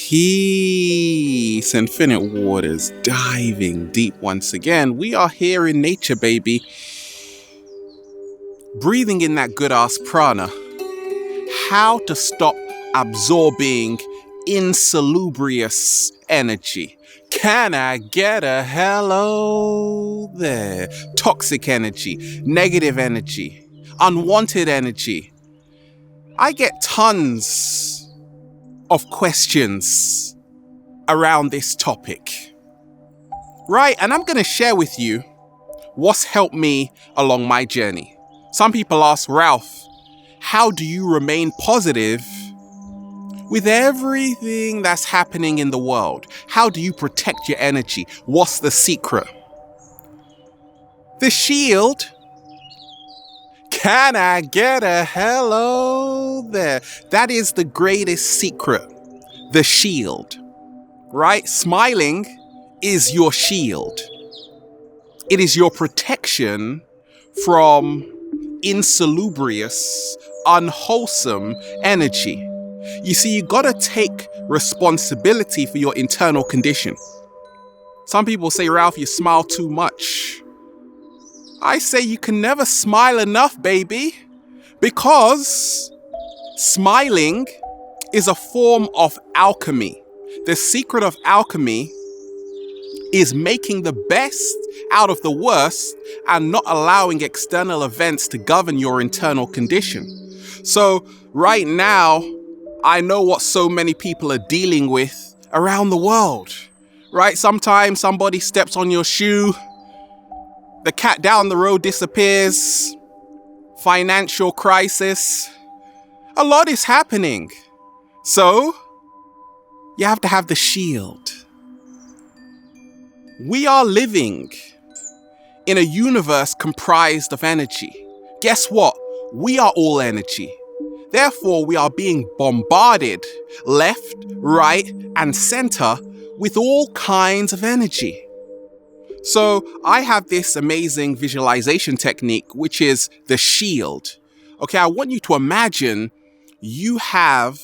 Peace, infinite waters, diving deep once again. We are here in nature, baby. Breathing in that good ass prana. How to stop absorbing insalubrious energy. Can I get a hello there? Toxic energy, negative energy, unwanted energy. I get tons of questions around this topic, right? And I'm going to share with you what's helped me along my journey. Some people ask, Ralph, how do you remain positive with everything that's happening in the world? How do you protect your energy? What's the secret? The shield. Can I get a hello there? That is the greatest secret. The shield, right? Smiling is your shield. It is your protection from insalubrious, unwholesome energy. You see, you gotta take responsibility for your internal condition. Some people say, Ralph, you smile too much. I say you can never smile enough, baby, because smiling is a form of alchemy. The secret of alchemy is making the best out of the worst and not allowing external events to govern your internal condition. So right now, I know what so many people are dealing with around the world, right? Sometimes somebody steps on your shoe, the cat down the road disappears, financial crisis. A lot is happening. So you have to have the shield. We are living in a universe comprised of energy. Guess what? We are all energy. Therefore, we are being bombarded left, right, and center with all kinds of energy. So I have this amazing visualization technique, which is the shield. Okay, I want you to imagine you have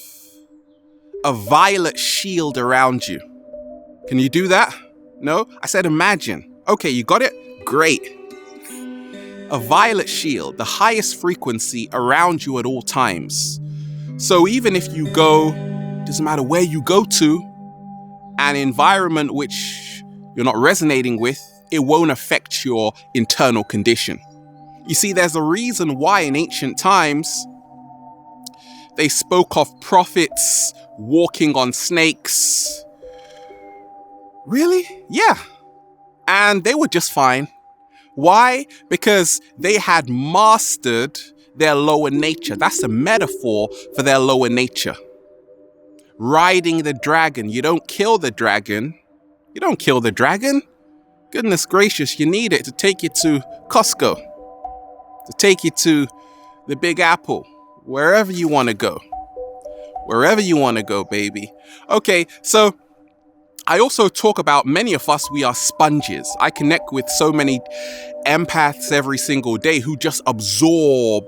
a violet shield around you. Can you do that? No? I said imagine. Okay, you got it? Great. A violet shield, the highest frequency around you at all times. So even if you go, doesn't matter where you go to, an environment which you're not resonating with, it won't affect your internal condition. You see, there's a reason why in ancient times they spoke of prophets walking on snakes. Really? Yeah. And they were just fine. Why? Because they had mastered their lower nature. That's a metaphor for their lower nature. Riding the dragon. You don't kill the dragon. You don't kill the dragon. Goodness gracious, you need it to take you to Costco, to take you to the Big Apple, wherever you want to go. Wherever you want to go, baby. Okay, so I also talk about many of us, we are sponges. I connect with so many empaths every single day who just absorb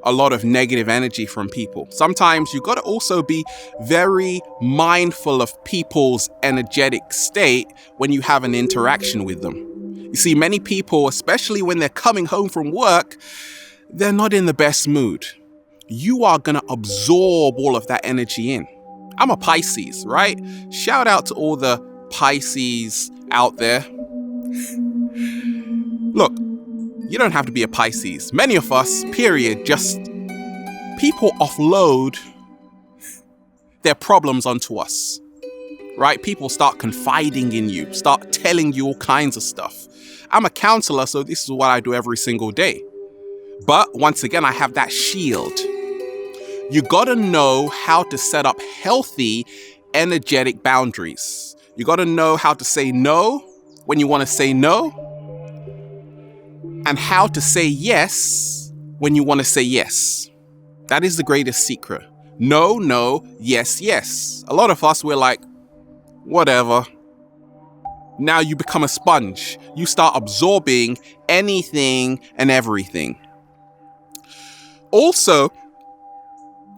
a lot of negative energy from people. Sometimes you got to also be very mindful of people's energetic state when you have an interaction with them. You see, many people, especially when they're coming home from work, they're not in the best mood. You are going to absorb all of that energy in. I'm a Pisces, right? Shout out to all the Pisces out there. Look, you don't have to be a Pisces. Many of us, period, just people offload their problems onto us, right? People start confiding in you, start telling you all kinds of stuff. I'm a counselor, so this is what I do every single day. But once again, I have that shield. You gotta know how to set up healthy, energetic boundaries. You gotta know how to say no when you wanna say no, and how to say yes when you wanna say yes. That is the greatest secret. No, no, yes, yes. A lot of us, we're like, whatever. Now you become a sponge. You start absorbing anything and everything. Also,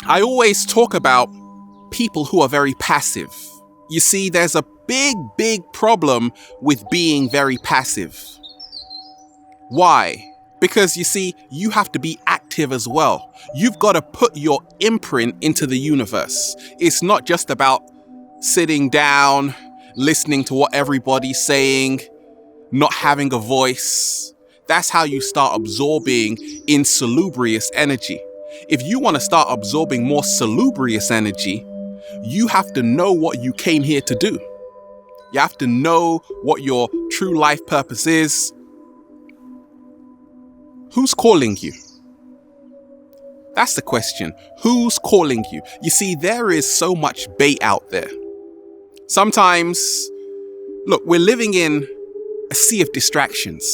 I always talk about people who are very passive. You see, there's a big problem with being very passive. Why? Because you see, you have to be active as well. You've got to put your imprint into the universe. It's not just about sitting down, listening to what everybody's saying, not having a voice. That's how you start absorbing insalubrious energy. If you want to start absorbing more salubrious energy, you have to know what you came here to do. You have to know what your true life purpose is. Who's calling you? That's the question. Who's calling you? You see, there is so much bait out there. Sometimes, look, we're living in a sea of distractions.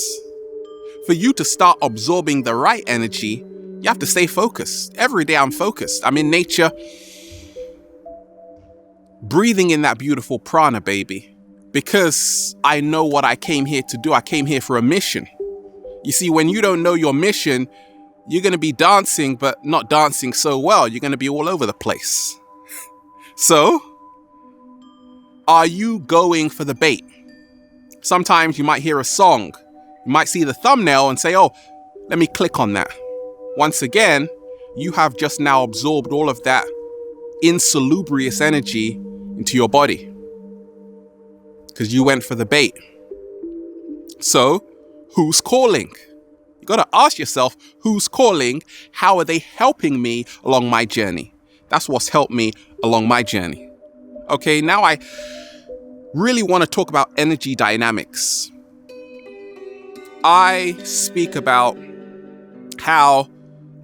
For you to start absorbing the right energy, you have to stay focused. Every day I'm focused. I'm in nature, breathing in that beautiful prana, baby, because I know what I came here to do. I came here for a mission. You see, when you don't know your mission, you're going to be dancing, but not dancing so well. You're going to be all over the place. So, are you going for the bait? Sometimes you might hear a song. You might see the thumbnail and say, oh, let me click on that. Once again, you have just now absorbed all of that insalubrious energy into your body because you went for the bait. So, who's calling? You got to ask yourself, who's calling? How are they helping me along my journey? That's what's helped me along my journey. Okay, now I really want to talk about energy dynamics. I speak about how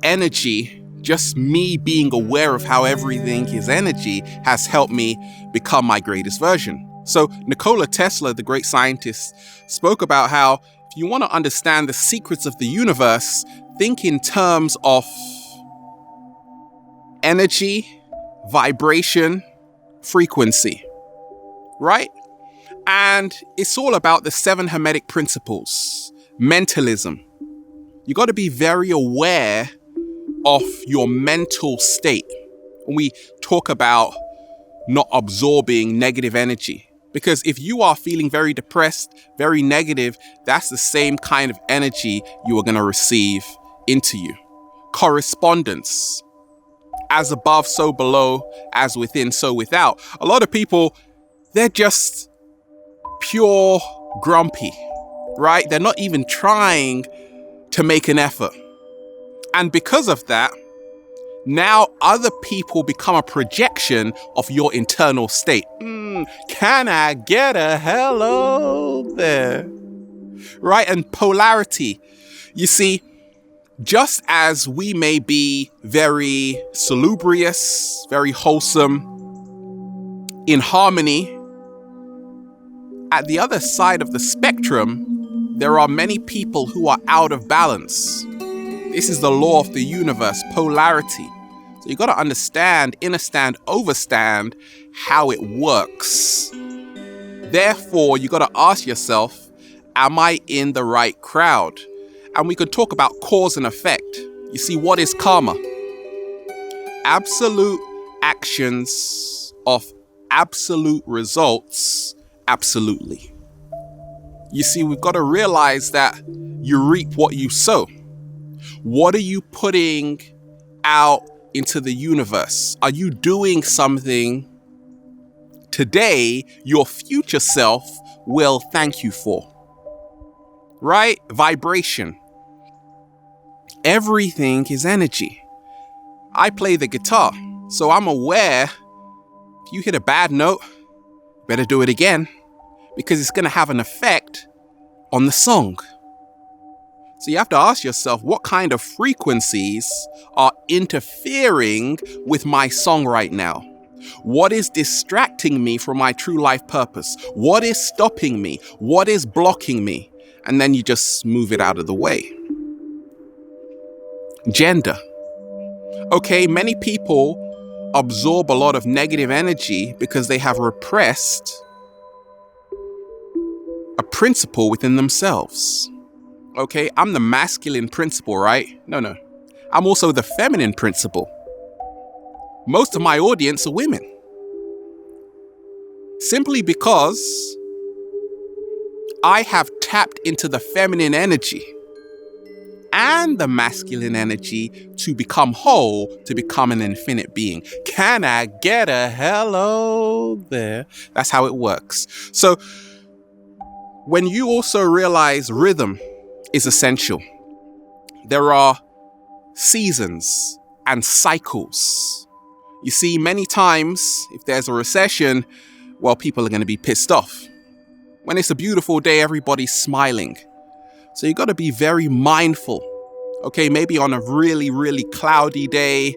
energy, just me being aware of how everything is energy, has helped me become my greatest version. So Nikola Tesla, the great scientist, spoke about how if you want to understand the secrets of the universe, think in terms of energy, vibration, frequency, right? And it's all about the 7 Hermetic principles, mentalism. You got to be very aware of your mental state when we talk about not absorbing negative energy. Because if you are feeling very depressed, very negative, that's the same kind of energy you are going to receive into you. Correspondence. As above, so below, as within, so without. A lot of people, they're just pure grumpy, right? They're not even trying to make an effort. And because of that, now other people become a projection of your internal state. Can I get a hello there? Right? And polarity. You see, just as we may be very salubrious, very wholesome, in harmony, at the other side of the spectrum, there are many people who are out of balance. This is the law of the universe, polarity. So you got to understand, understand, overstand how it works. Therefore, you got to ask yourself, am I in the right crowd? And we could talk about cause and effect. You see, what is karma? Absolute actions of absolute results, absolutely. You see, we've got to realize that you reap what you sow. What are you putting out into the universe? Are you doing something today your future self will thank you for? Right? Vibration. Everything is energy. I play the guitar, so I'm aware if you hit a bad note, better do it again, because it's going to have an effect on the song. So you have to ask yourself, what kind of frequencies are interfering with my song right now? What is distracting me from my true life purpose? What is stopping me? What is blocking me? And then you just move it out of the way. Gender. Okay, many people absorb a lot of negative energy because they have repressed a principle within themselves. Okay, I'm the masculine principle, right? No. I'm also the feminine principle. Most of my audience are women. Simply because I have tapped into the feminine energy and the masculine energy to become whole, to become an infinite being. Can I get a hello there? That's how it works. So when you also realize rhythm is essential, there are seasons and cycles. You see, many times if there's a recession, well, people are going to be pissed off. When it's a beautiful day, everybody's smiling. So you got to be very mindful. Okay, maybe on a really, really cloudy day,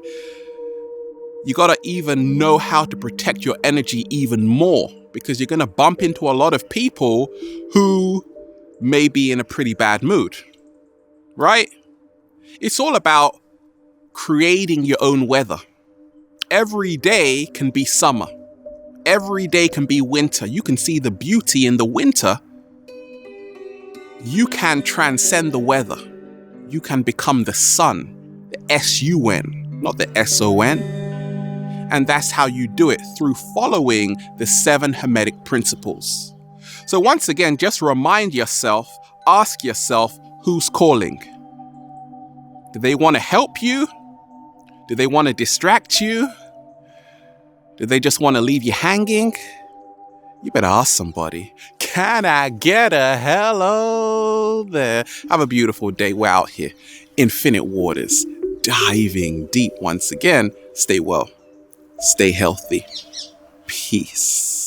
you got to even know how to protect your energy even more, because you're going to bump into a lot of people who may be in a pretty bad mood, right? It's all about creating your own weather. Every day can be summer. Every day can be winter. You can see the beauty in the winter. You can transcend the weather. You can become the sun, the S-U-N, not the S-O-N. And that's how you do it, through following the 7 Hermetic principles. So once again, just remind yourself, ask yourself, who's calling? Do they want to help you? Do they want to distract you? Do they just want to leave you hanging? You better ask somebody. Can I get a hello there? Have a beautiful day. We're out here. Infinite waters. Diving deep once again. Stay well. Stay healthy. Peace.